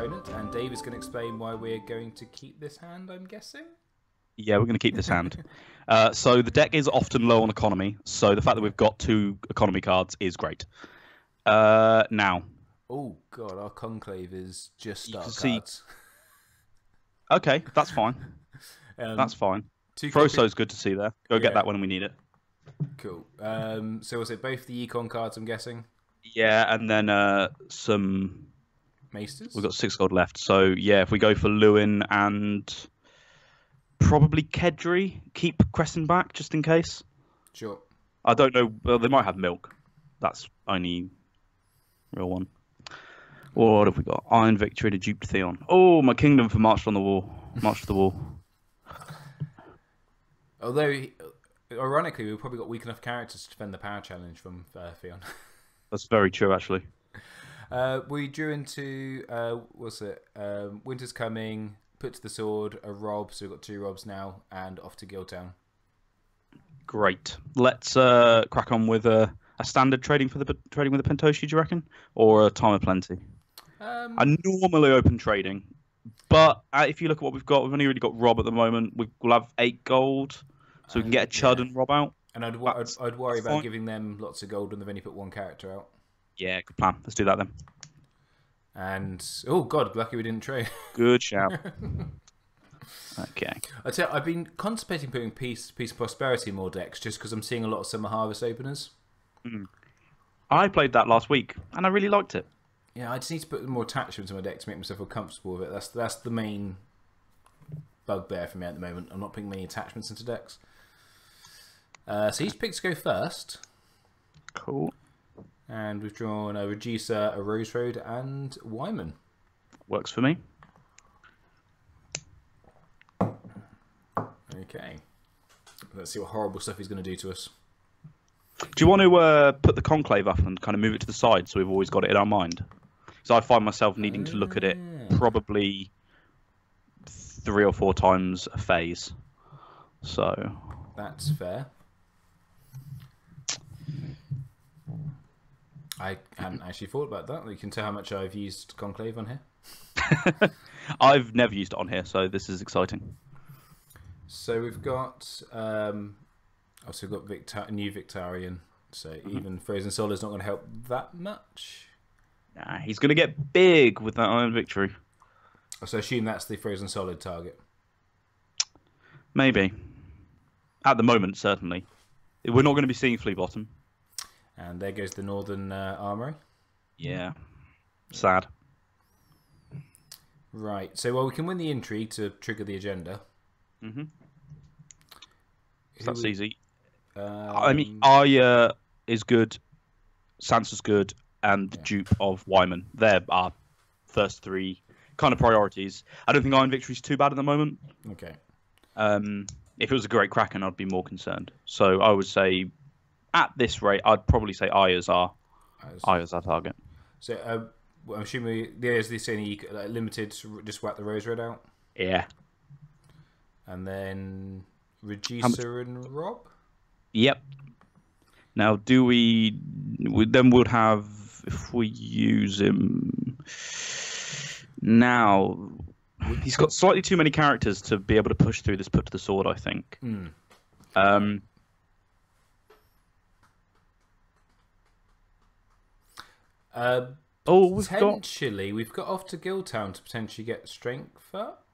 opponent, and Dave is going to explain why we're going to keep this hand, I'm guessing? Yeah, we're going to keep this hand. So the deck is often low on economy, so the fact that we've got 2 economy cards is great. Now. Oh, God, our Conclave is just start see... cards. Okay, that's fine. That's fine. Froso's good to see there. Go get that when we need it. Cool. So was it both the Econ cards, I'm guessing? Yeah, and then some... Maesters? We've got 6 gold left. So, yeah, if we go for Lewin and probably Kedri, keep Crescent back just in case. Sure. I don't know. Well, they might have Milk. That's only real one. What have we got? Iron Victory to dupe Theon. Oh, my Kingdom for March on the Wall. March to the Wall. Although, ironically, we've probably got weak enough characters to defend the power challenge from Theon. That's very true, actually. We drew into, what's it? Winter's Coming, put to the sword, a Rob, so we've got 2 Robs now, and off to Guildtown. Great. Let's crack on with a standard trading with the Pentoshi, do you reckon? Or a Time of Plenty? I normally open trading, but if you look at what we've got, we've only really got Rob at the moment. We'll have 8 gold, so we can get a Chud and Rob out. And I'd worry about giving them lots of gold when they've only put 1 character out. Yeah, good plan. Let's do that then. And, oh god, lucky we didn't trade. Good shout. Okay. I've been contemplating putting Peace of Prosperity in more decks just because I'm seeing a lot of Summer Harvest openers. I played that last week, and I really liked it. Yeah, I just need to put more attachments in my deck to make myself feel comfortable with it. That's the main bugbear for me at the moment. I'm not putting many attachments into decks. So each pick to go first. Cool. And we've drawn a Reducer, a Rose Road, and Wyman. Works for me. Okay. Let's see what horrible stuff he's going to do to us. Do you want to put the Conclave up and kind of move it to the side so we've always got it in our mind? So I find myself needing to look at it probably 3 or 4 times a phase. So that's fair. I hadn't actually thought about that. You can tell how much I've used Conclave on here. I've never used it on here, so this is exciting. So we've got, also got new Victarion. So even Frozen Soul is not going to help that much. Nah, he's going to get big with that Iron Victory. So I assume that's the Frozen Solid target. Maybe. At the moment, certainly. We're not going to be seeing Flea Bottom. And there goes the Northern Armory. Yeah. Sad. Right. So, well, we can win the intrigue to trigger the agenda. Mm-hmm. That's easy. I mean, Arya is good, Sansa's good, and the dupe of Wyman. They're our first 3 kind of priorities. I don't think Iron Victory's too bad at the moment. Okay. If it was a Great Kraken, I'd be more concerned. So I would say, at this rate, I'd probably say Arya's our target. So I'm assuming there's this only limited, just whack the Rose Red out? Yeah. And then Reducer and Rob? Yep. Now, do we then would have, if we use him now, he's got slightly too many characters to be able to push through this put to the sword, I think. We've got off to Guildtown to potentially get strength up.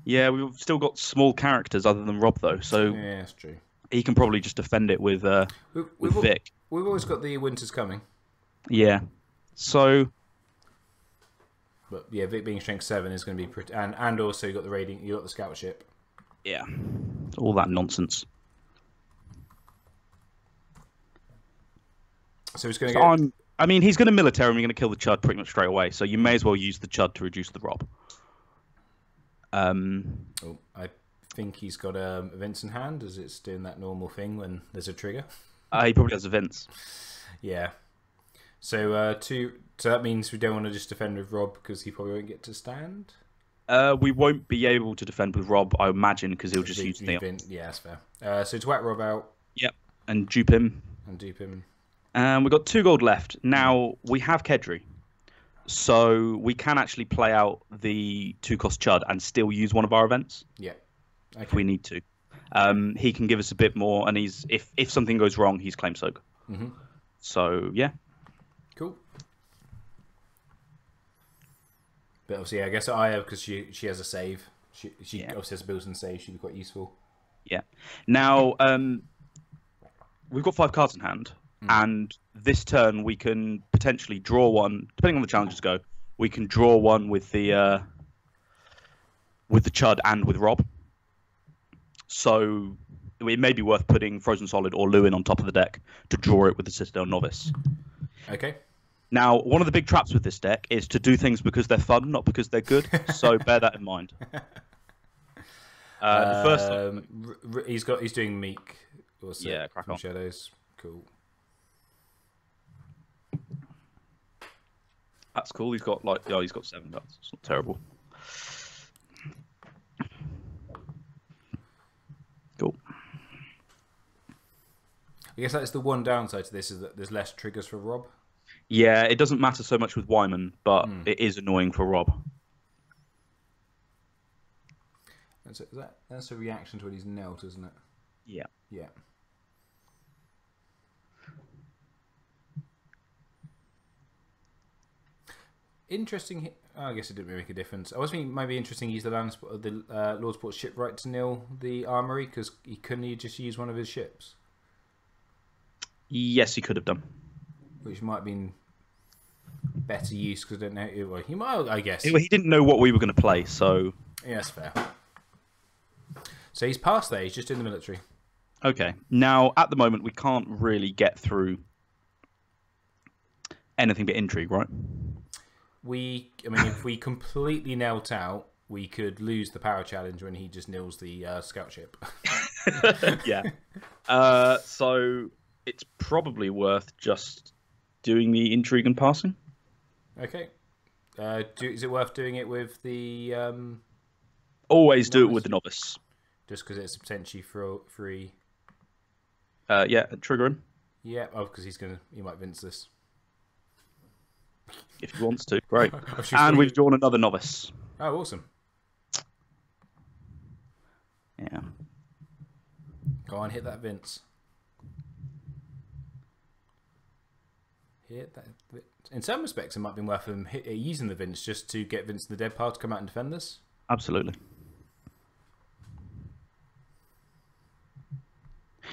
Yeah, we've still got small characters other than Rob, though, so yeah, that's true. He can probably just defend it with Vic. We've always got the Winter's Coming. Yeah, so. But yeah, Vic being strength 7 is going to be pretty, and also you got the raiding, you got the scout ship. Yeah, all that nonsense. So he's going to go. I mean, he's going to military and we're going to kill the Chud pretty much straight away. So you may as well use the Chud to reduce the Rob. I think he's got events in hand, as it's doing that normal thing when there's a trigger. He probably has events. Yeah. So so that means we don't want to just defend with Rob because he probably won't get to stand. We won't be able to defend with Rob, I imagine, because he'll just use Theon. Yeah, that's fair. So to whack Rob out. Yep, and dupe him. And dupe him. We've got 2 gold left. Now, we have Kedri. So we can actually play out the 2-cost Chud and still use one of our events. Yeah. Okay. If we need to. He can give us a bit more, and if something goes wrong, he's Claim Soak. Mm-hmm. So, yeah. Cool. But obviously, I guess Aya, because she has a save. She obviously has a built-in save. She'd be quite useful. Yeah. Now, we've got 5 cards in hand, and this turn we can potentially draw one, depending on the challenges go. We can draw one with the Chud and with Rob. So it may be worth putting Frozen Solid or Lewin on top of the deck to draw it with the Citadel Novice. Okay. Now, one of the big traps with this deck is to do things because they're fun, not because they're good. So bear that in mind. The first, he's doing Meek. Crack on. Shadows. Cool. That's cool. He's got 7 cards. It's not terrible. Cool. I guess that's the one downside to this, is that there's less triggers for Rob. Yeah, it doesn't matter so much with Wyman, but it is annoying for Rob. That's a reaction to when he's knelt, isn't it? Yeah. Yeah. Interesting. I guess it didn't really make a difference. I was thinking it might be interesting. Use the Lordsport shipwright to nil the armory, because he just use one of his ships. Yes, he could have done. Which might have been better use, because I don't know. Well, he might, I guess. He didn't know what we were going to play, so yeah, that's fair. So he's past there. He's just in the military. Okay. Now, at the moment, we can't really get through anything but intrigue, right? If we completely knelt out, we could lose the power challenge when he just nils the scout ship. Yeah. So it's probably worth just doing the intrigue and passing. Okay. Is it worth doing it with the? Always do it with the novice. Just because it's potentially free. Yeah, trigger him. Yeah. Oh, because he might Vince this. If he wants to, great. And we've drawn another novice. Oh, awesome. Yeah. Go on, hit that Vince. Hit that. In some respects, it might be worth him using the Vince just to get Vince and the dead pile to come out and defend this. Absolutely.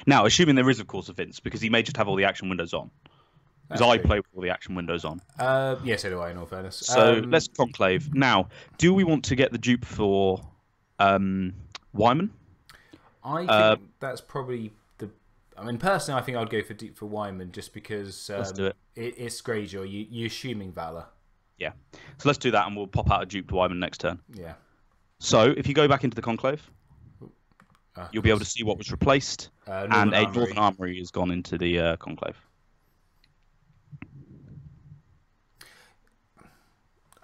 Now, assuming there is, of course, a Vince, because he may just have all the action windows on. Because I play with all the action windows on. Yeah, so do I, in all fairness. So let's Conclave. Now, do we want to get the dupe for Wyman? I think that's probably the... personally, I think I'd go for dupe for Wyman, just because let's do it. It's Greyjoy. You're assuming Valor. Yeah. So let's do that, and we'll pop out a dupe to Wyman next turn. Yeah. So if you go back into the Conclave, you'll be able to see what was replaced, and a Northern Armory has gone into the Conclave.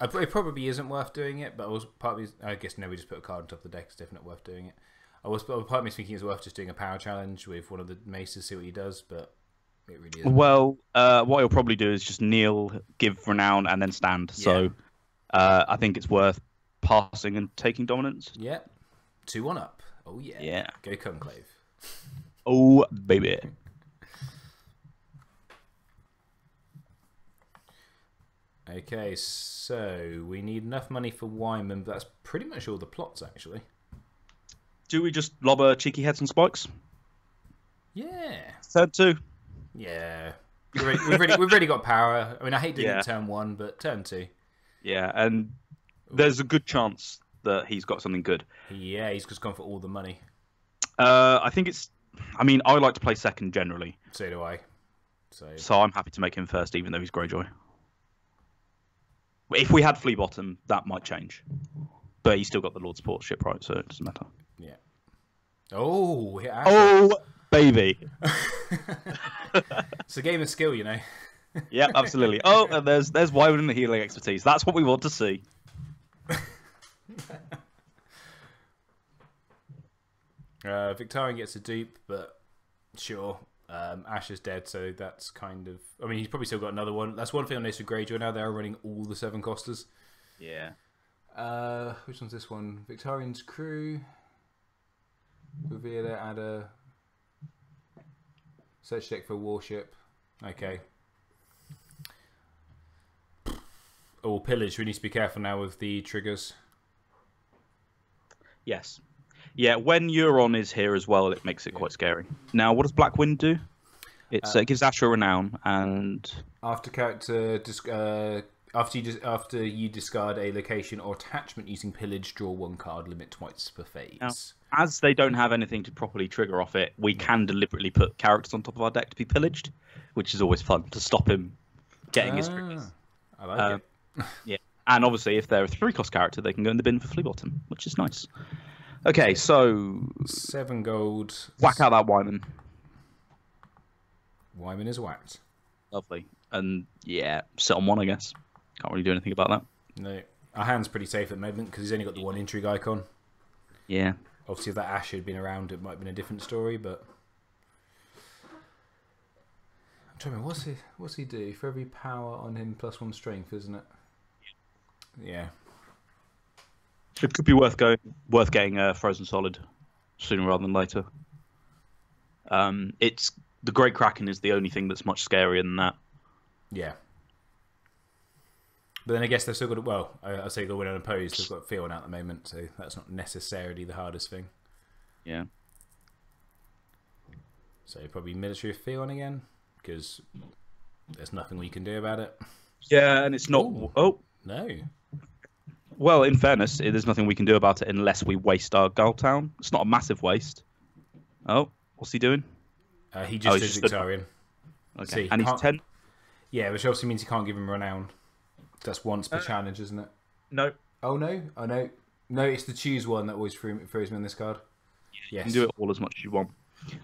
It probably isn't worth doing it, but I guess we just put a card on top of the deck. It's definitely worth doing it. Part of me thinking it's worth just doing a power challenge with one of the maces, see what he does, but it really isn't. Well, what he'll probably do is just kneel, give renown, and then stand. Yeah. So I think it's worth passing and taking dominance. Yeah. 2-1 up. Oh, yeah. Yeah. Go Conclave. Oh, baby. Okay, so we need enough money for Wyman, but that's pretty much all the plots, actually. Do we just lob a cheeky heads and spikes? Yeah. Turn 2. Yeah. We've already got power. I hate doing it turn 1, but turn 2. Yeah, and there's a good chance that he's got something good. Yeah, he's just gone for all the money. I think it's... I like to play second generally. So do I. So I'm happy to make him first, even though he's Greyjoy. If we had Flea Bottom, that might change. But he's still got the Lordsport ship, right? So it doesn't matter. Yeah. Oh, baby. It's a game of skill, you know. Yeah, absolutely. Oh, and there's Wyman and the healing expertise. That's what we want to see. Victorian gets a dupe, but sure. Ash is dead, so that's kind of... I mean, he's probably still got another one. That's one thing I noticed with Greyjoy now. They are running all the 7 costers. Yeah. Which one's this one? Victorian's crew. Reveal it, add a... Search deck for a warship. Okay. Oh, pillage. We need to be careful now with the triggers. Yes. Yeah, when Euron is here as well, it makes it quite scary. Now, what does Black Wind do? It gives Asher renown, and after you discard a location or attachment using pillage, draw 1 card. Limit twice per phase. Now, as they don't have anything to properly trigger off it, we can deliberately put characters on top of our deck to be pillaged, which is always fun to stop him getting his triggers. I like it. Yeah, and obviously, if they're a 3-cost character, they can go in the bin for Flea Bottom, which is nice. Okay, so 7 gold. Whack out that Wyman. Wyman is whacked. Lovely. And yeah, sit on 1, I guess. Can't really do anything about that. No. Our hand's pretty safe at the moment because he's only got the 1 intrigue icon. Yeah. Obviously, if that Ash had been around, it might have been a different story, but... I'm trying to remember, what's he do? For every power on him, +1 strength, isn't it? Yeah. It could be worth getting Frozen Solid sooner rather than later. It's the Great Kraken is the only thing that's much scarier than that. Yeah. But then I guess they've still got... Well, I say they'll win unopposed. They've got Theon at the moment, so that's not necessarily the hardest thing. Yeah. So probably military of Theon again, because there's nothing we can do about it. Yeah, and it's not... Ooh. Oh. No. Well, in fairness, there's nothing we can do about it unless we waste our Gull Town. It's not a massive waste. Oh, what's he doing? He just is Victorian. Okay, and he's 10? Yeah, which obviously means you can't give him renown. That's once per challenge, isn't it? No. Oh, no? Oh, no. No, it's the choose one that always throws me on this card. You can do it all as much as you want.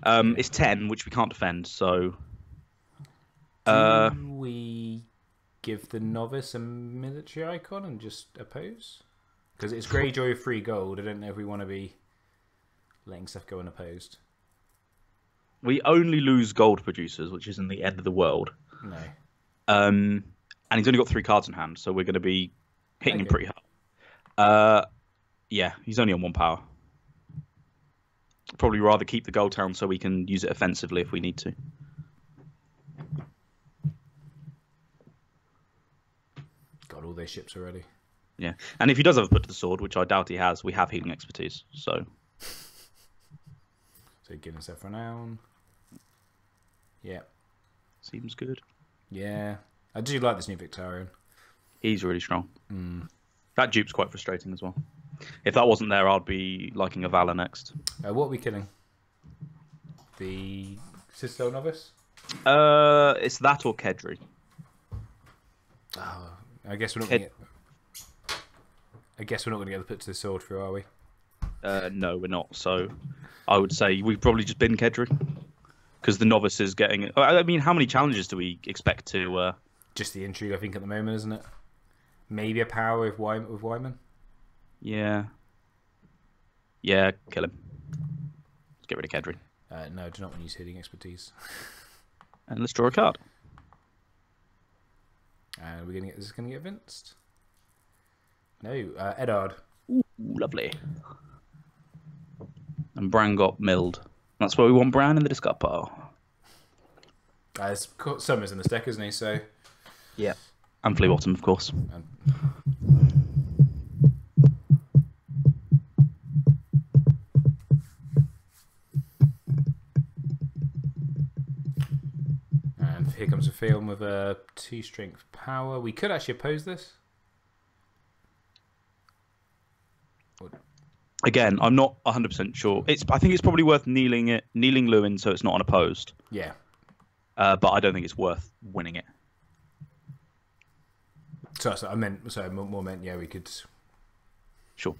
It's 10, which we can't defend, so... Do we give the novice a military icon and just oppose? Because it's Greyjoy of 3 gold. I don't know if we want to be letting stuff go unopposed. We only lose gold producers, which isn't the end of the world. No. And he's only got 3 cards in hand, so we're going to be hitting him pretty hard. Yeah, he's only on 1 power. Probably rather keep the Gold Town so we can use it offensively if we need to. Got all their ships already. Yeah, and if he does have a put to the sword, which I doubt he has, we have healing expertise, so... So give himself renown. Yeah. Seems good. Yeah. I do like this new Victorian. He's really strong. That dupe's quite frustrating as well. If that wasn't there, I'd be liking a Valor next. What are we killing? The Citadel Novice? It's that or Kedri. Oh, I guess we're not going to get... I guess we're not going to get the put to the sword through, are we? No, we're not. So I would say we've probably just been Kedri. Because the novice is getting... I mean, how many challenges do we expect to... Just the intrigue, I think, at the moment, isn't it? Maybe a power with Wyman? Yeah. Yeah, kill him. Let's get rid of Kedri. No, do not want to use healing expertise. And let's draw a card. We're gonna get... Is this going to get vinced? No, Eddard. Ooh, lovely. And Bran got milled. That's why we want Bran in the discard pile. There's Summers in this deck, isn't he? So... Yeah. And Flea Bottom, of course. And here comes a film with a 2 strength power. We could actually oppose this. Again, I'm not 100% sure. I think it's probably worth kneeling Lewin so it's not unopposed. Yeah. But I don't think it's worth winning it. So I meant, sorry, more meant, yeah, we could. Sure.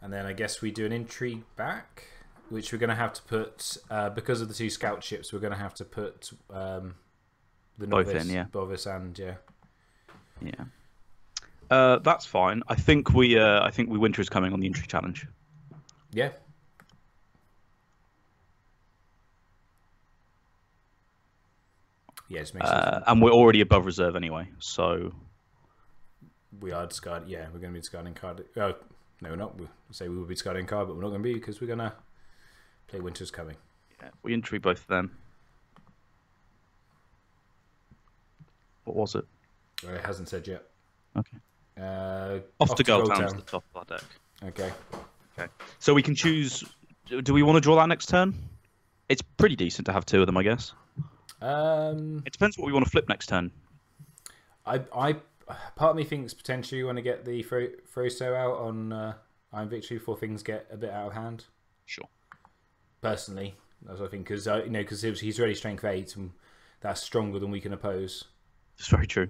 And then I guess we do an intrigue back, which we're going to have to put, because of the 2 scout ships, we're going to have to put the novice, both in, yeah. Bovis and, yeah. Yeah. That's fine. I think we Winter is coming on the intrigue challenge. Yeah. Yeah, just makes sense. And we're already above reserve anyway, so we are discarding. Yeah, we're going to be discarding card. Oh, no, we're not. We'll say we will be discarding card, but we're not going to be because we're going to play Winter's Coming. Yeah, we entry both of them. What was it? It hasn't said yet. Okay. Off to Goldtown's the top of our deck. Okay. Okay. So we can choose. Do we want to draw that next turn? It's pretty decent to have two of them, I guess. It depends what we want to flip next turn. Part of me thinks potentially we want to get the Froso out on Iron Victory before things get a bit out of hand. Sure. Personally, that's what I think, because because he's already strength 8, and that's stronger than we can oppose. It's very true.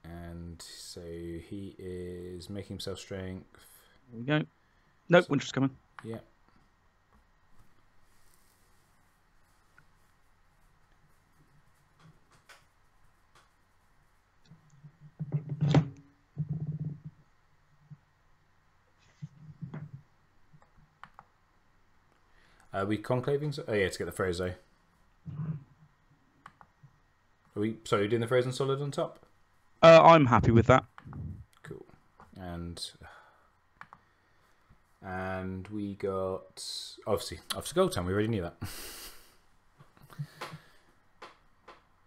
And so he is making himself strength. There we go. Nope, Winter's Coming. Yeah. Are we conclaving? Oh yeah, to get the Frozo. Are we doing the Frozen Solid on top? I'm happy with that. Cool. And we got obviously after Goldtown. We already knew that.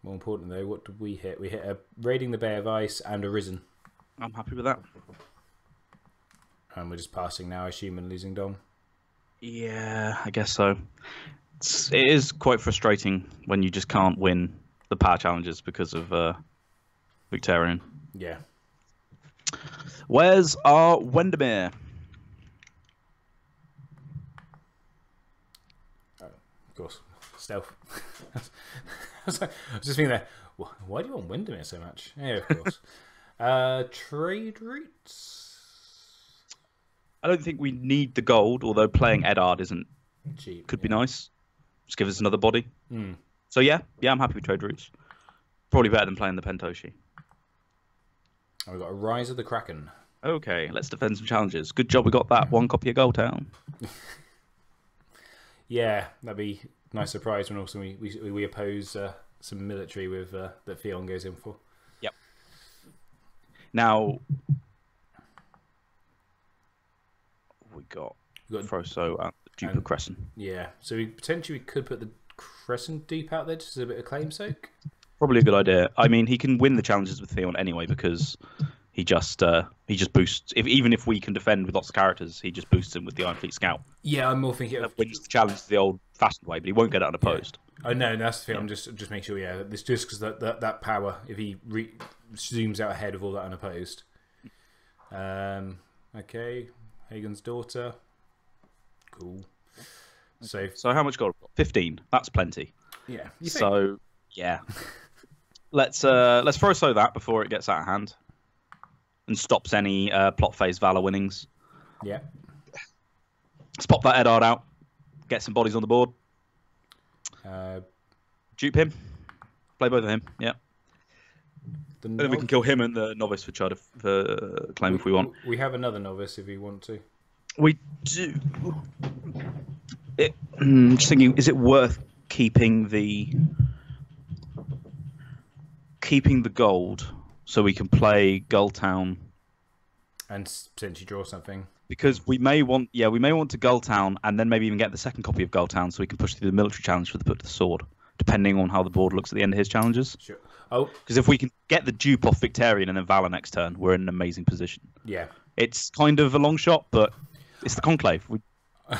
More important though, what did we hit? We hit a Raiding the Bay of Ice and a Risen. I'm happy with that. And we're just passing now, I assume, and losing Dom. Yeah, I guess so. It is quite frustrating when you just can't win the power challenges because of Victorian. Yeah. Where's our Wendermere? Oh, of course, stealth. I was just thinking there, why do you want Windermere so much? Yeah, of course. Trade routes? I don't think we need the gold, although playing Eddard isn't cheap. Could be nice. Just give us another body. Mm. So yeah, I'm happy with trade routes. Probably better than playing the Pentoshi. And we've got a Rise of the Kraken. Okay, let's defend some challenges. Good job we got that one copy of Goldtown. Yeah, that'd be a nice surprise when also we oppose some military with that Theon goes in for. Yep. Now we got Froso at the Duke of Crescent. Yeah, so we potentially could put the Crescent Deep out there just as a bit of claim soak. Probably a good idea. I mean, he can win the challenges with Theon anyway because he just boosts. Even if we can defend with lots of characters, he just boosts him with the Iron Fleet Scout. Yeah, I'm more thinking of wins the challenge the old-fashioned way, but he won't get it unopposed. Yeah. Oh no, that's the thing. I'm just making sure. Yeah, this just because that power, if he zooms out ahead of all that unopposed. Okay, Hagen's daughter. Cool. Okay. So how much gold? 15. That's plenty. Yeah. So yeah. Let's throw that before it gets out of hand and stops any plot phase Valor winnings. Yeah. Let's pop that Eddard out. Get some bodies on the board. Dupe him. Play both of him. Yeah. Then we can kill him and the novice for claim if we want. We have another novice if we want to. We do. Just thinking, is it worth keeping the gold so we can play Goldtown and potentially draw something? Because we may want to Goldtown and then maybe even get the second copy of Goldtown so we can push through the military challenge for the put to the sword, depending on how the board looks at the end of his challenges. Sure. Oh, because if we can get the dupe off Victorian and then Valor next turn, we're in an amazing position. Yeah. It's kind of a long shot, but it's the Conclave. We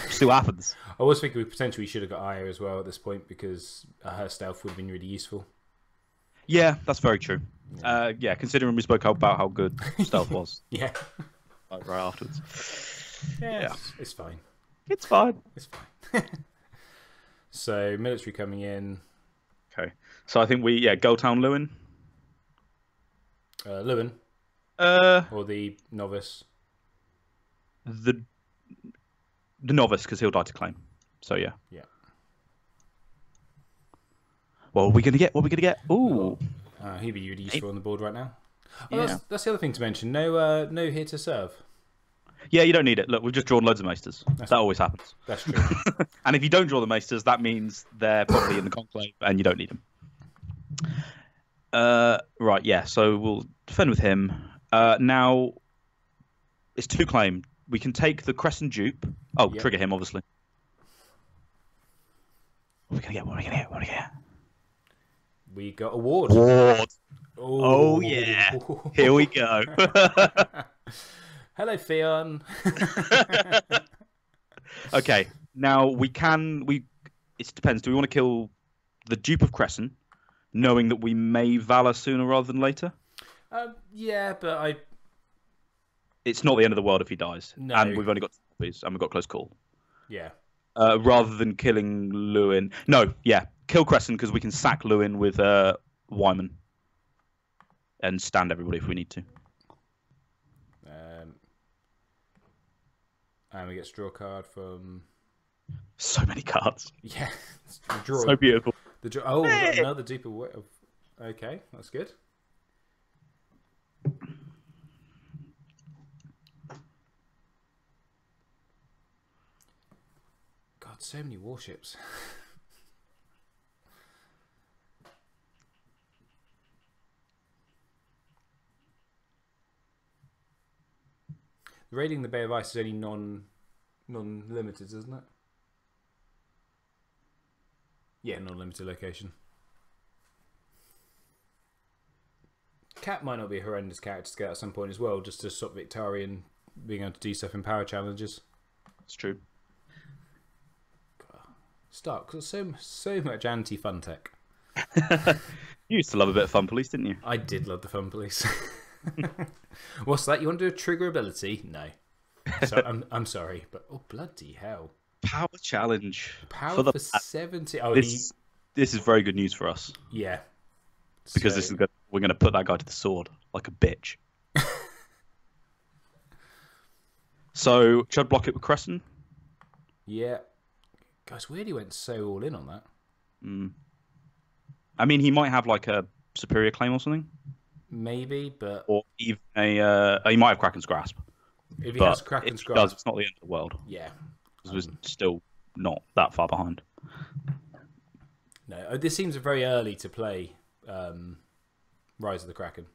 see what happens. I was thinking we potentially should have got Aya as well at this point because her stealth would have been really useful. Yeah, that's very true. Yeah, considering we spoke about how good stealth was. Yeah. Like right afterwards. Yeah. It's fine. It's fine. It's fine. So, military coming in. Okay. So I think Goldtown Lewin. Lewin. Or the novice. The novice, because he'll die to claim. So yeah. Yeah. What are we gonna get? Ooh. He'd be really useful on the board right now. Oh, yeah. That's the other thing to mention. No here to serve. Yeah, you don't need it. Look, we've just drawn loads of Maesters. That always happens. That's true. And if you don't draw the Maesters, that means they're probably in the Conclave and you don't need them. Right, yeah, so we'll defend with him. Now, it's 2 claim. We can take the Crescent Dupe. Oh, yep. Trigger him, obviously. What are we going to get? What are we going to get? We got a ward. Oh, yeah. Here we go. Hello, Theon. Okay, now it depends. Do we want to kill the Dupe of Crescent, knowing that we may Valor sooner rather than later? Yeah, but It's not the end of the world if he dies. No. And we've only got 2 copies, and we've got close call. Yeah. Rather than killing Lewin. No, yeah. Kill Crescent because we can sack Lewin with Wyman. And stand everybody if we need to. And we get to draw a card from... So many cards. Yeah. So beautiful. We've got another deeper way of... Okay, that's good. God, so many warships. Raiding the Bay of Ice is only non-limited, isn't it? Yeah, non-limited location. Cat might not be a horrendous character to get at some point as well, just to stop Victarion being able to do stuff in power challenges. It's true. Stark, so much anti-fun tech. You used to love a bit of Fun Police, didn't you? I did love the Fun Police. What's that? You want to do a trigger ability? No. So, I'm sorry, but oh bloody hell! Power challenge. Power for 70. Oh, this is very good news for us. Yeah. Because we're going to put that guy to the sword like a bitch. So should I block it with Crescent? Yeah. Guys, weird he went so all in on that. I mean, he might have like a superior claim or something. Maybe, but... Or even he might have Kraken's Grasp. If he has Kraken's Grasp... Does, it's not the end of the world. Yeah. Because we're still not that far behind. No, this seems very early to play Rise of the Kraken.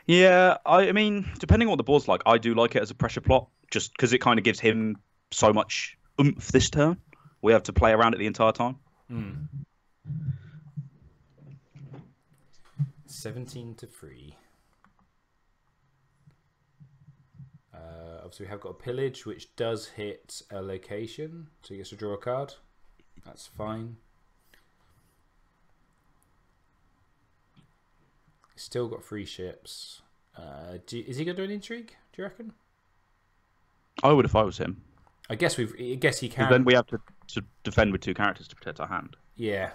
Yeah, I mean, depending on what the board's like, I do like it as a pressure plot, just because it kind of gives him so much oomph this turn. We have to play around it the entire time. 17-3. Obviously, we have got a pillage, which does hit a location, so he gets to draw a card. That's fine. Still got 3 ships. Is he going to do an intrigue? Do you reckon? I would if I was him. I guess he can. Then we have to defend with 2 characters to protect our hand. Yeah.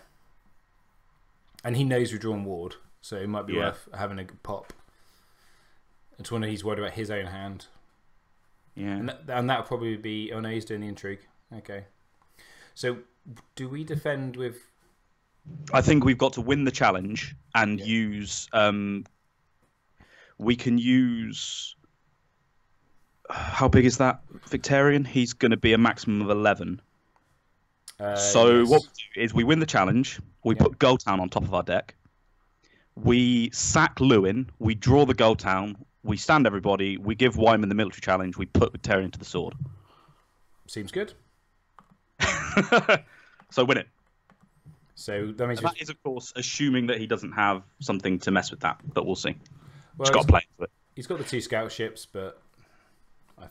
And he knows we're drawing ward, so it might be worth having a pop. It's when he's worried about his own hand. Yeah. And that would probably be... Oh no, he's doing the intrigue. Okay. So, do we defend with... I think we've got to win the challenge and use... we can use... How big is that Victarion? He's going to be a maximum of 11. So what we do is we win the challenge. We put Gold Town on top of our deck. We sack Lewin. We draw the Gold Town. We stand everybody. We give Wyman the military challenge. We put Victarion to the sword. Seems good. So win it. So that means that is, of course, assuming that he doesn't have something to mess with that. But we'll see. Well, Just got to play into it. He's got the 2 scout ships, but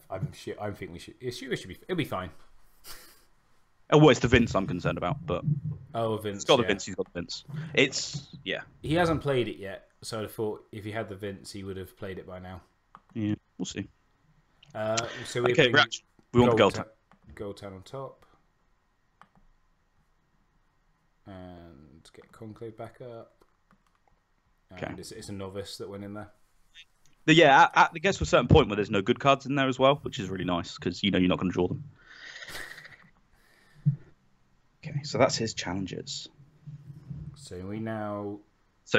I think we should. It'll be fine. Oh, well, it's the Vince I'm concerned about, but Vince. He's got the Vince. He's got the Vince. He hasn't played it yet, so I thought if he had the Vince, he would have played it by now. Yeah, we'll see. So we want the Gold Town. Gold Town on top, and get Conclave back up. And it's a novice that went in there. Yeah, I guess to a certain point where there's no good cards in there as well, which is really nice because you're not going to draw them. Okay, so that's his challenges. So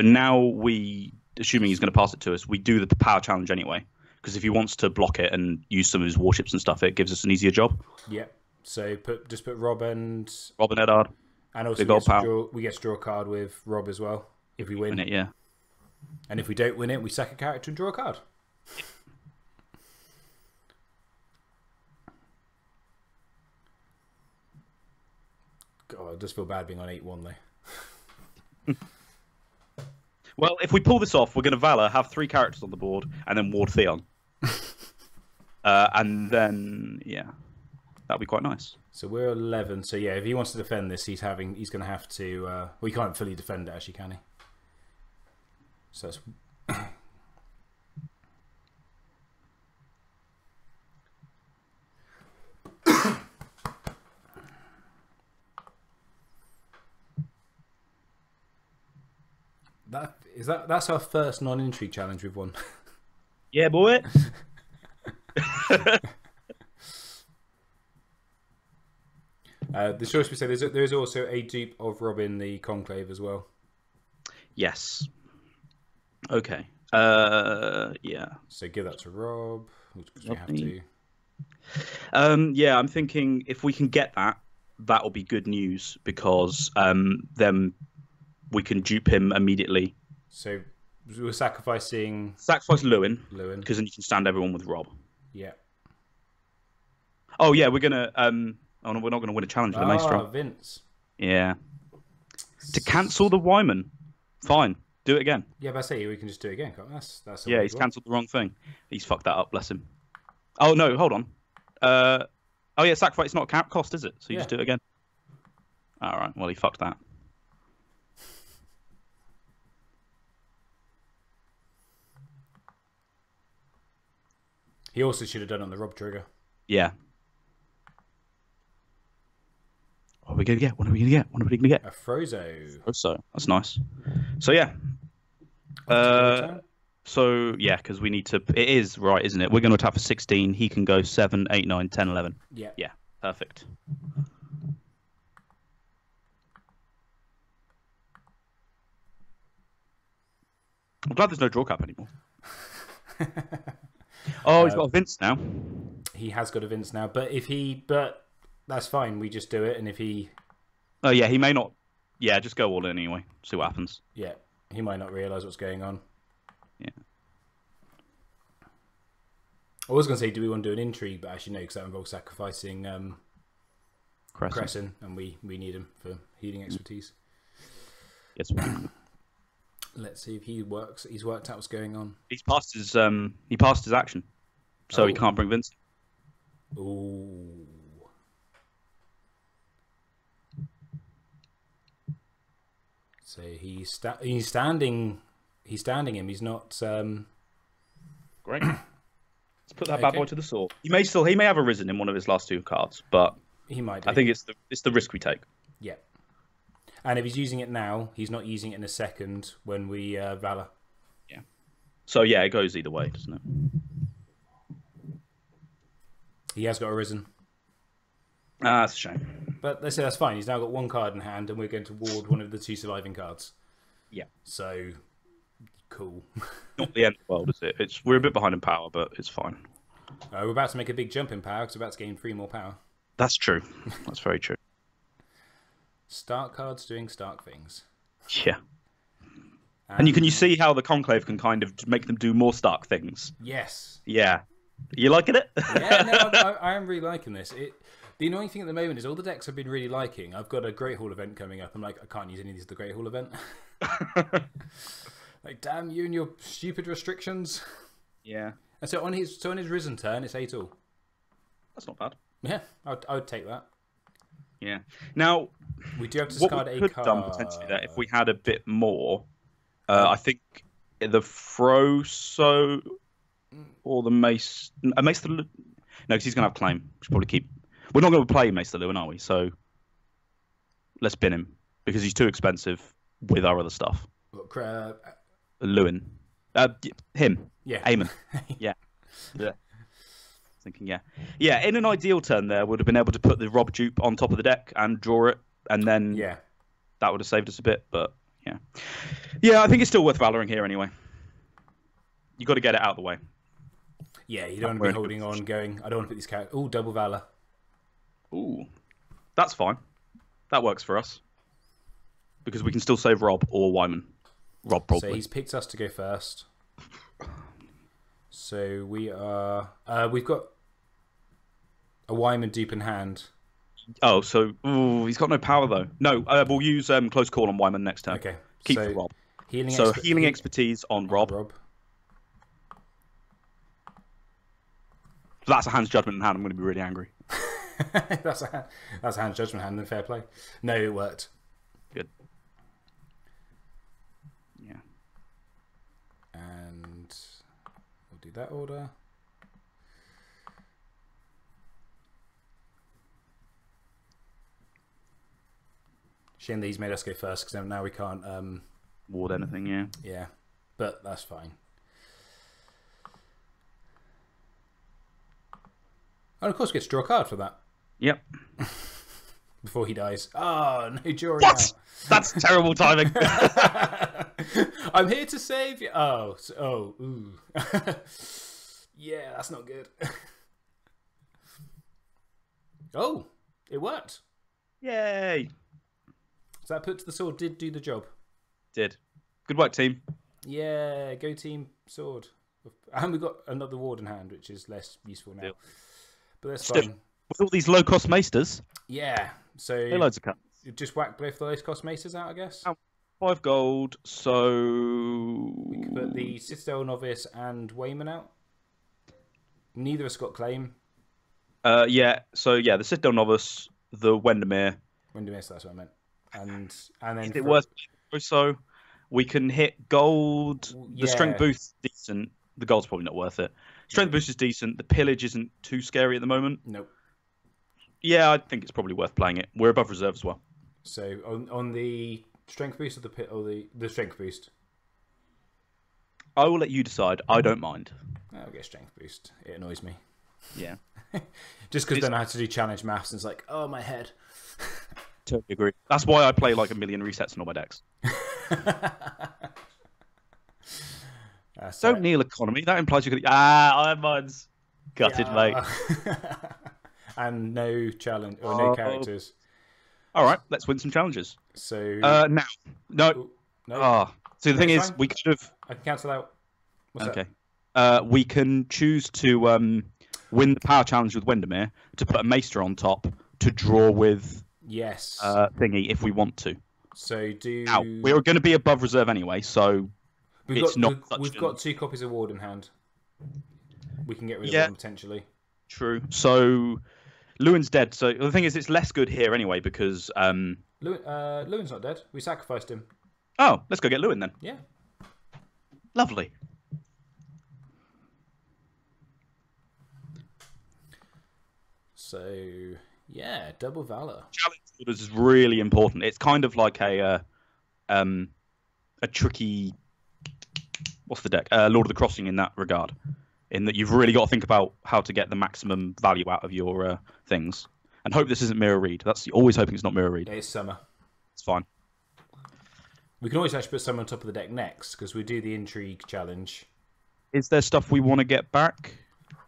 now we, assuming he's going to pass it to us, we do the power challenge anyway because if he wants to block it and use some of his warships and stuff, it gives us an easier job. Yeah. So just put Rob and Eddard. And also we get to draw a card with Rob as well if we win it, yeah. And if we don't win it, we sack a character and draw a card. God, I just feel bad being on 8-1 though. Well, if we pull this off, we're going to Valor, have 3 characters on the board, and then Ward Theon. And then, yeah, that'll be quite nice. So we're 11. So yeah, if he wants to defend this, he's going to have to. Well, he can't fully defend it, actually, can he? So it's. That's our first non-intrigue challenge we've won. Yeah, boy. The choice we say there is also a dupe of Robin the Conclave as well. Yes. Okay. Yeah. So give that to Rob because we have to. Yeah, I'm thinking if we can get that, that'll be good news because then we can dupe him immediately. So we're sacrifice Lewin because then you can stand everyone with Rob. Yeah. Oh yeah, we're gonna. Oh no, we're not gonna win a challenge with the Maestro. Vince. Yeah. To cancel the Wyman, fine. Do it again. Yeah, but I say we can just do it again. That's yeah, he's cancelled the wrong thing. He's fucked that up. Bless him. Oh no, hold on. Oh yeah, sacrifice is not a cost, is it? So you just do it again. All right. Well, he fucked that. He also should have done it on the Rob trigger. Yeah. What are we going to get? What are we going to get? What are we going to get? A Frozo. Frozo. That's nice. So, yeah. So, yeah, because we need to... It is right, isn't it? We're going to attack for 16. He can go 7, 8, 9, 10, 11. Yeah. Yeah, perfect. I'm glad there's no draw cap anymore. Oh, he's got a Vince now. He has got a Vince now, but that's fine. We just do it, and if he... Oh, yeah, he may not... Yeah, just go all in anyway. See what happens. Yeah, he might not realise what's going on. Yeah. I was going to say, do we want to do an intrigue? But actually, no, because that involves sacrificing Crescent, and we need him for healing expertise. Yes. Let's see if he works. He's worked out what's going on. He passed his action, so he can't bring Vince. Ooh. So he's standing. He's standing him. He's not. Great. Let's put that bad boy to the sword. He may have arisen in one of his last 2 cards, but he might. I think it's the risk we take. Yeah. And if he's using it now, he's not using it in a second when we Valor. Yeah. So yeah, it goes either way, doesn't it? He has got arisen. Ah, that's a shame. But they say that's fine. He's now got 1 card in hand, and we're going to ward one of the 2 surviving cards. Yeah. So cool. Not the end of the world, is it? We're a bit behind in power, but it's fine. We're about to make a big jump in power because we're about to gain 3 more power. That's true. That's very true. Stark cards doing Stark things. Yeah. And you see how the Conclave can kind of make them do more Stark things. Yes. Yeah. You liking it? Yeah, no, I am really liking this. The annoying thing at the moment is all the decks I've been really liking. I've got a Great Hall event coming up. I'm like, I can't use any of these at the Great Hall event. Like, damn you and your stupid restrictions. Yeah. And so on his risen turn, it's 8 all. That's not bad. Yeah, I would take that. Yeah. Now, we do have to discard a card. Done potentially that if we had a bit more, I think the Froso or the Mace the no, because he's gonna have claim. We should probably keep. We're not going to play Mace the Lewin, are we? So let's bin him because he's too expensive with our other stuff. Lewin, him. Yeah. Eamon. Yeah. Yeah. Thinking, yeah. In an ideal turn, there would have been able to put the Rob dupe on top of the deck and draw it, and then that would have saved us a bit. But yeah, I think it's still worth valoring here anyway. You got to get it out of the way. Yeah, you don't want to be holding on, going, I don't want to put these characters... Ooh, double Valor. Ooh. That's fine. That works for us. Because we can still save Rob or Wyman. Rob, probably. So he's picked us to go first. So we are... we've got a Wyman dupe in hand. Oh, so... Ooh, he's got no power, though. No, we'll use Close Call on Wyman next turn. Okay. Keep so Rob. Healing healing expertise on Rob. If that's a Hand's Judgment in hand, I'm going to be really angry. that's a Hand's Judgment hand, then fair play. No, it worked. Good. Yeah. And we'll do that order. Shame these made us go first, because now we can't... ward anything, yeah. Yeah, but that's fine. And of course, we get to draw a card for that. Yep. Before he dies. Oh, no drawing What? now. That's terrible timing. I'm here to save you. Ooh. Yeah, that's not good. Oh, it worked. Yay. So that put to the sword did do the job. Did. Good work, team. Yeah, go team sword. And we've got another ward in hand, which is less useful now. Still. But that's fine. With all these low-cost maesters. Yeah, so loads of cuts. Just whack both the lowest cost maces out, I guess. 5 gold, so... We could put the Citadel Novice and Wayman out. Neither of us got claim. Yeah, the Citadel Novice, the Wendermere. Windermere, that's what I meant. And then... Is it worth so we can hit gold. Yeah. The strength boost is decent. The gold's probably not worth it. Strength boost is decent. The pillage isn't too scary at the moment. Nope. Yeah, I think it's probably worth playing it. We're above reserve as well. So on the strength boost or the strength boost? I will let you decide. I don't mind. I'll get strength boost. It annoys me. Yeah. Just because then I have to do challenge maths and it's like, oh, my head. Totally agree. That's why I play like a million resets in all my decks. Don't kneel economy. That implies you could. Iron Mine's gutted, mate. And no challenge or no characters. All right, let's win some challenges. So now, no. So the thing is, we could have. I can cancel out. What's okay. We can choose to win the power challenge with Wendermere to put a Maester on top to draw with. Yes. Thingy if we want to. So Now, we're going to be above reserve anyway, so we've got 2 copies of Ward in hand. We can get rid of one potentially. True. So Lewin's dead. So the thing is, it's less good here anyway because Lewin's not dead. We sacrificed him. Oh, let's go get Lewin then. Yeah. Lovely. So yeah, double valor. Challenge orders is really important. It's kind of like a tricky. What's the deck? Lord of the Crossing in that regard, in that you've really got to think about how to get the maximum value out of your things, and hope this isn't mirror read. That's always hoping it's not mirror read. Yeah, it's summer. It's fine. We can always actually put some on top of the deck next because we do the intrigue challenge. Is there stuff we want to get back?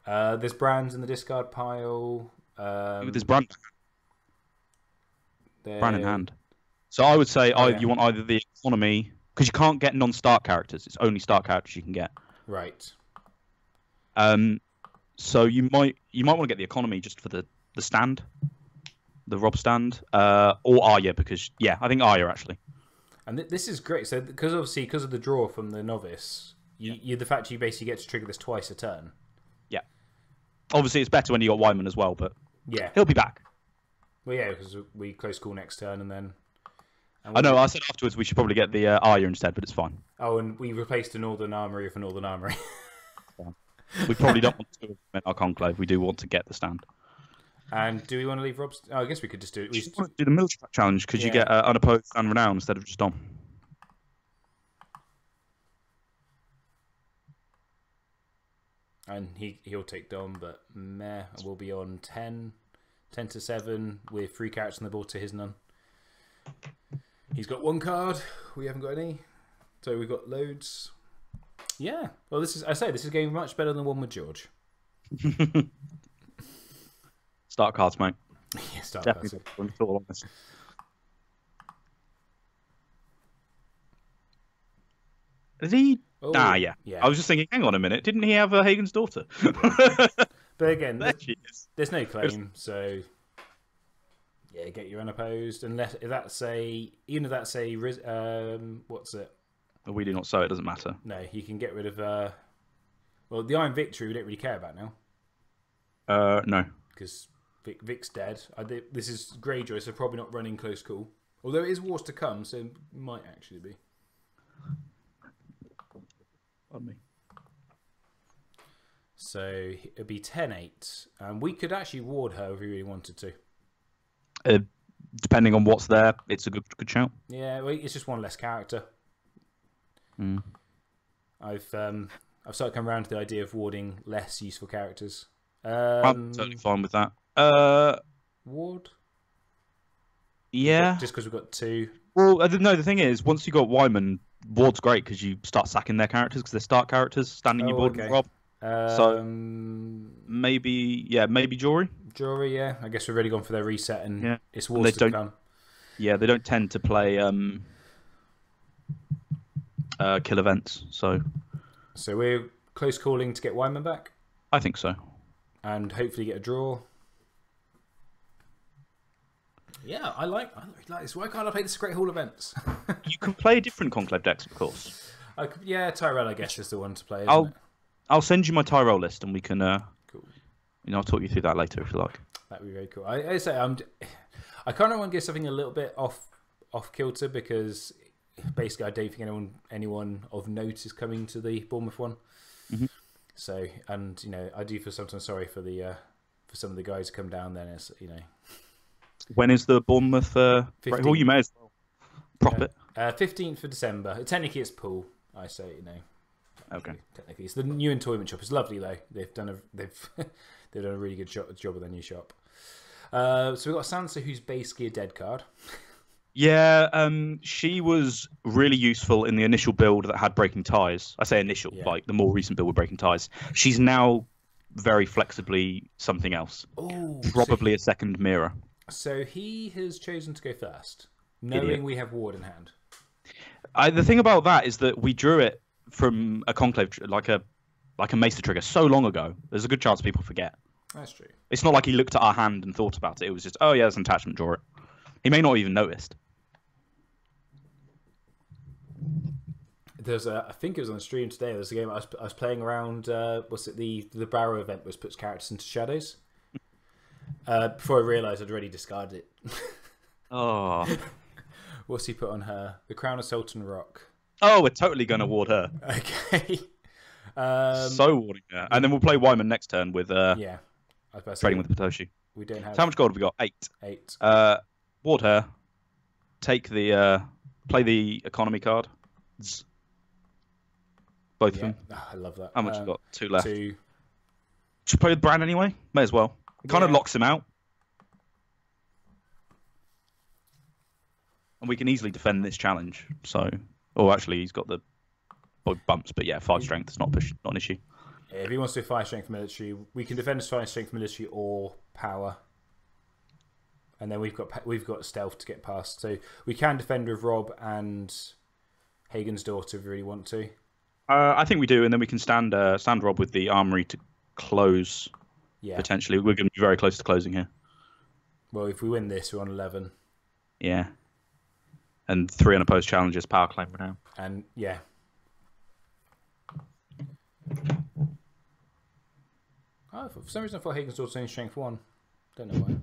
There's brands in the discard pile. There's brand. Brand in hand. So I would say you want either the economy, because you can't get non-start characters. It's only start characters you can get. Right. So you might want to get the economy just for the stand, the Rob stand, or Arya because I think Arya actually. And this is great. So because of the draw from the novice, the fact you basically get to trigger this twice a turn. Yeah. Obviously, it's better when you got Wyman as well, but he'll be back. Well, yeah, because we close call next turn and then. I know. I said afterwards we should probably get the Arya instead, but it's fine. Oh, and we replaced the Northern Armory with a Northern Armory. We probably don't want to implement our Conclave. We do want to get the stand. And do we want to leave Rob's? Oh, I guess we could just do it. We just want to do the military challenge because you get unopposed and renown instead of just on. And he'll take Dom, but meh, we'll be on 10 to 7 with 3 characters on the board to his none. He's got 1 card. We haven't got any. So we've got loads. Yeah. Well, this is going much better than one with George. Start cards, mate. Yeah, start Definitely. Thought on this. Is he? Oh, Yeah. yeah. I was just thinking, hang on a minute. Didn't he have Hagen's daughter? But again, There she is. there's no claim, so yeah, get your unopposed. Unless if that's a what's it? We do not so. It doesn't matter. No, you can get rid of. Well, the Iron Victory we don't really care about now No. because Vic's dead. This is Greyjoy, so probably not running close call. Although it is Wars to Come, so it might actually be. Pardon me. So it'd be 10-8. And we could actually ward her if we really wanted to. Depending on what's there, it's a good shout. Yeah, well, it's just one less character. I've started coming around to the idea of warding less useful characters. I'm totally fine with that. Ward? Yeah. Just because we've got 2. Well, no, the thing is, once you got Wyman, Ward's great because you start sacking their characters because they're start characters, standing your board with Rob. So maybe Jory. Jory, yeah. I guess we've already gone for their reset and it's Wars and to Come. Yeah, they don't tend to play kill events, so we're close calling to get Wyman back? I think so. And hopefully get a draw. Yeah, I like this. Why can't I play this Great Hall events? You can play different Conclave decks, of course. Tyrell, I guess, is the one to play. I'll send you my Tyrell list, and we can. Cool. I'll talk you through that later if you like. That'd be very cool. I say I kind of want to get something a little bit off kilter because basically I don't think anyone of note is coming to the Bournemouth one. Mm-hmm. So, and I do feel sometimes sorry for some of the guys who come down. Then it's When is the Bournemouth? Well, you may as well prop it. 15th of December. Technically, it's pool. I say Okay. Technically, it's the new entoyment shop. It's lovely though. They've done a really good job with their new shop. So we've got Sansa, who's basically a dead card. Yeah, she was really useful in the initial build that had Breaking Ties. I say initial, like the more recent build with Breaking Ties. She's now very flexibly something else. Oh, probably a second mirror. So he has chosen to go first, knowing we have Ward in hand. The thing about that is that we drew it from a Conclave, like a Maester trigger, so long ago. There's a good chance people forget. That's true. It's not like he looked at our hand and thought about it. It was just, oh yeah, there's an attachment, draw it. He may not even noticed. I think it was on the stream today. There's a game I was playing around. Was it the Barrow event, which puts characters into shadows? Before I realised I'd already discarded it. Oh. What's he put on her? The Crown of Sultan Rock. Oh, we're totally going to ward her. Okay. So warding her. And then we'll play Wyman next turn with trading with Potoshi. We don't have... So how much gold have we got? 8. 8. Ward her. Take the... play the economy card. Both of them. Oh, I love that. How much have we got? 2 left. 2. Should play with Bran anyway? May as well. It kind of locks him out. And we can easily defend this challenge. So, actually, he's got the bumps, but 5 strength is not an issue. Yeah, if he wants to do 5 strength military, we can defend his 5 strength military or power. And then we've got stealth to get past. So we can defend with Rob and Hagen's daughter if we really want to. I think we do, and then we can stand Rob with the armory to close. Yeah. Potentially, we're going to be very close to closing here. Well, if we win this, we're on 11. Yeah. And 3 unopposed challenges, power claim now. And for some reason I thought Hagen's daughter only strength 1. Don't know why.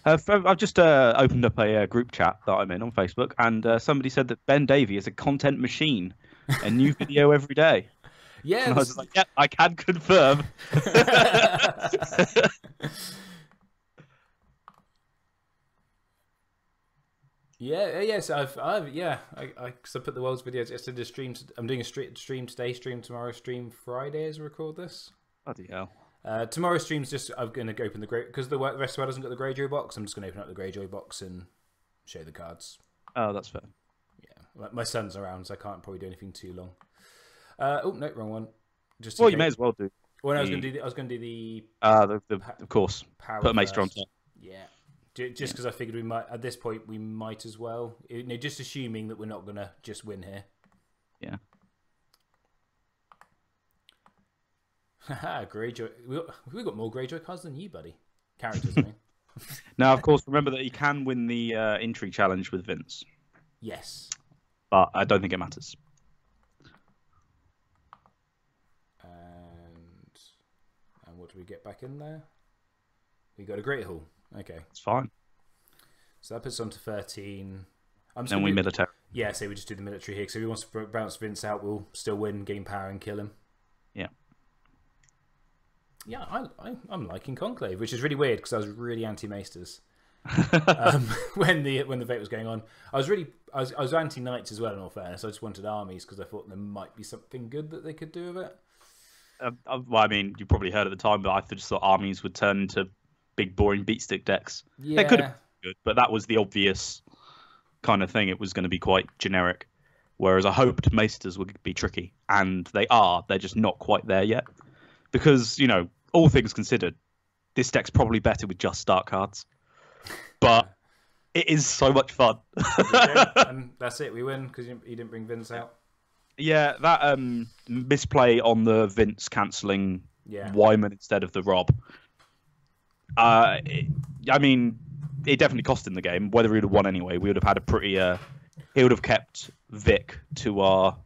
I've just opened up a group chat that I'm in on Facebook, and somebody said that Ben Davey is a content machine. A new video every day. Yeah. And I was like, I can confirm. Yes, I put the world's videos yesterday. I'm doing a stream today, stream tomorrow, stream Friday as we record this. Bloody hell. Tomorrow's stream's just I'm going to open the because the rest of the world hasn't got the Greyjoy box. I'm just going to open up the Greyjoy box and show the cards. Oh, that's fair. Yeah, my son's around, so I can't probably do anything too long. No, wrong one. You may as well do. Well, I was going to do the of course, power put a Maester on first. top. Yeah, just because I figured we might at this point we might as well. Just assuming that we're not going to just win here. Yeah. Haha, Greyjoy. We got more Greyjoy cards than you, buddy. Characters, I mean. Now, of course, remember that he can win the intrigue challenge with Vince. Yes. But I don't think it matters. And what do we get back in there? We got a Great Hall. Okay. It's fine. So that puts us on to 13. Then we military. Yeah, so we just do the military here. So if he wants to bounce Vince out, we'll still win, gain power, and kill him. Yeah. Yeah, I'm liking Conclave, which is really weird because I was really anti-Maesters when the vote was going on. I was anti-Knights as well, in all fairness. I just wanted armies because I thought there might be something good that they could do with it. Well, I mean, you probably heard at the time, but I just thought armies would turn into big, boring beatstick decks. Yeah. They could have been good, but that was the obvious kind of thing. It was going to be quite generic. Whereas I hoped Maesters would be tricky, and they are. They're just not quite there yet. Because, all things considered, this deck's probably better with just start cards. But it is so much fun. And that's it. We win because you didn't bring Vince out. Yeah, that misplay on the Vince cancelling Wyman instead of the Rob. I mean, it definitely cost him the game. Whether he would have won anyway, we would have had a pretty... he would have kept Vic to our...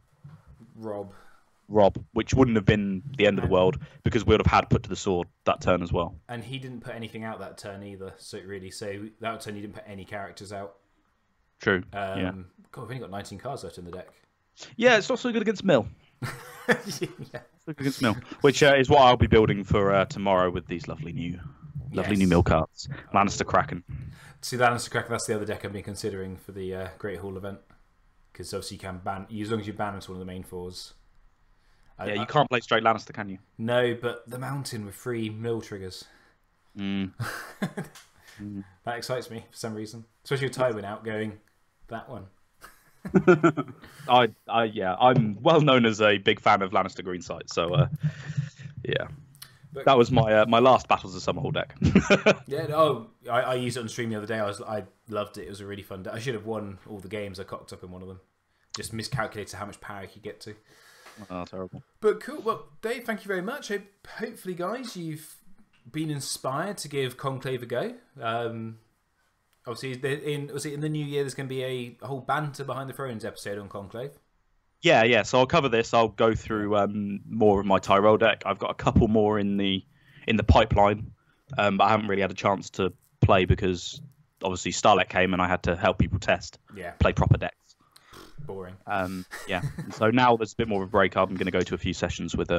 Rob, which wouldn't have been the end of the world because we would have had put to the sword that turn as well. And he didn't put anything out that turn either. So that turn he didn't put any characters out. True. God, we've only got 19 cards left in the deck. Yeah, it's not so good against Mill. Yeah. So good against Mill, which is what I'll be building for tomorrow with these lovely new Mill cards. Lannister Kraken. See, Lannister Kraken. That's the other deck I've been considering for the Great Hall event because obviously you can ban as long as you ban into one of the main fours. Yeah, you can't play straight Lannister, can you? No, but the Mountain with 3 mill triggers. That excites me for some reason. Especially with Tywin out going, that one. I'm well known as a big fan of Lannister Green Sight, so yeah. But that was my last Battles of Summerhall deck. I used it on stream the other day. I loved it. It was a really fun deck. I should have won all the games. I cocked up in one of them. Just miscalculated how much power I could get to. Oh, terrible. But cool. Well, Dave, thank you very much. Hopefully, guys, you've been inspired to give Conclave a go. Obviously, in the new year, there's going to be a whole Banter Behind the Thrones episode on Conclave. Yeah. So I'll cover this. I'll go through more of my Tyrell deck. I've got a couple more in the pipeline, but I haven't really had a chance to play because obviously Starlet came and I had to help people play proper decks. Boring. So now there's a bit more of a break. I'm going to go to a few sessions with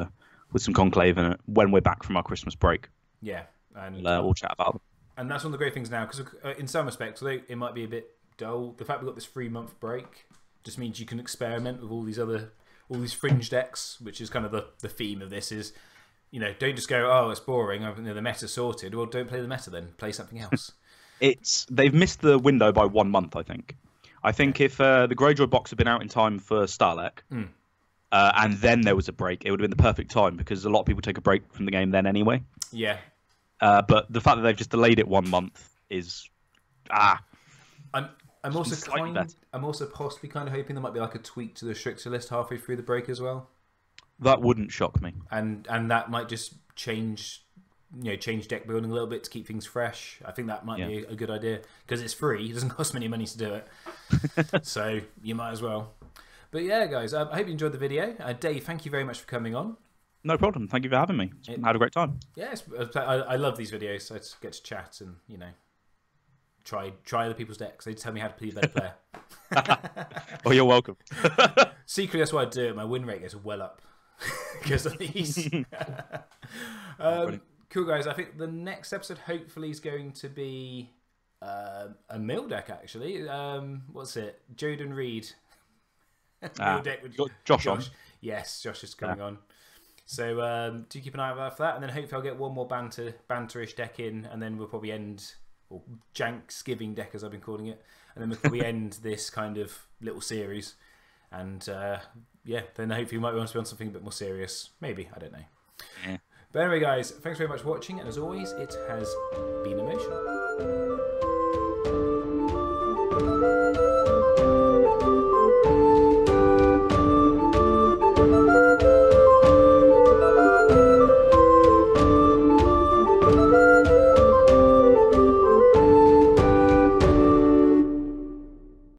some Conclave in it when we're back from our Christmas break. Yeah, and we'll chat about them. And that's one of the great things now because in some respects, although it might be a bit dull, the fact we've got this 3-month break just means you can experiment with all these fringe decks, which is kind of the theme of this. Is don't just go, oh, it's boring. The meta sorted. Well, don't play the meta then. Play something else. They've missed the window by 1 month, I think. I think if the Greyjoy box had been out in time for Starlek, and then there was a break, it would have been the perfect time because a lot of people take a break from the game then anyway. Yeah. But the fact that they've just delayed it 1 month is I'm also possibly kind of hoping there might be like a tweak to the restrictor list halfway through the break as well. That wouldn't shock me. And that might just change deck building a little bit to keep things fresh. I think that might be a good idea because it's free. It doesn't cost many money to do it. So you might as well. But yeah, guys, I hope you enjoyed the video. Dave, thank you very much for coming on. No problem. Thank you for having me. I had a great time. Yes, I love these videos. So I just get to chat and, try other people's decks. They tell me how to be a better player. Oh, you're welcome. Secretly, that's why I do it. My win rate goes well up because of these. Cool, guys. I think the next episode hopefully is going to be a mill deck, actually. What's it? Joden Reed. Mill deck with Josh on. Yes, Josh is coming on. So do keep an eye out for that. And then hopefully I'll get one more banterish deck in. And then we'll probably end, or Janksgiving deck as I've been calling it. And then we'll probably end this kind of little series. And then hopefully we might be on to be on something a bit more serious. Maybe, I don't know. Yeah. But anyway, guys, thanks very much for watching, and as always, it has been emotional.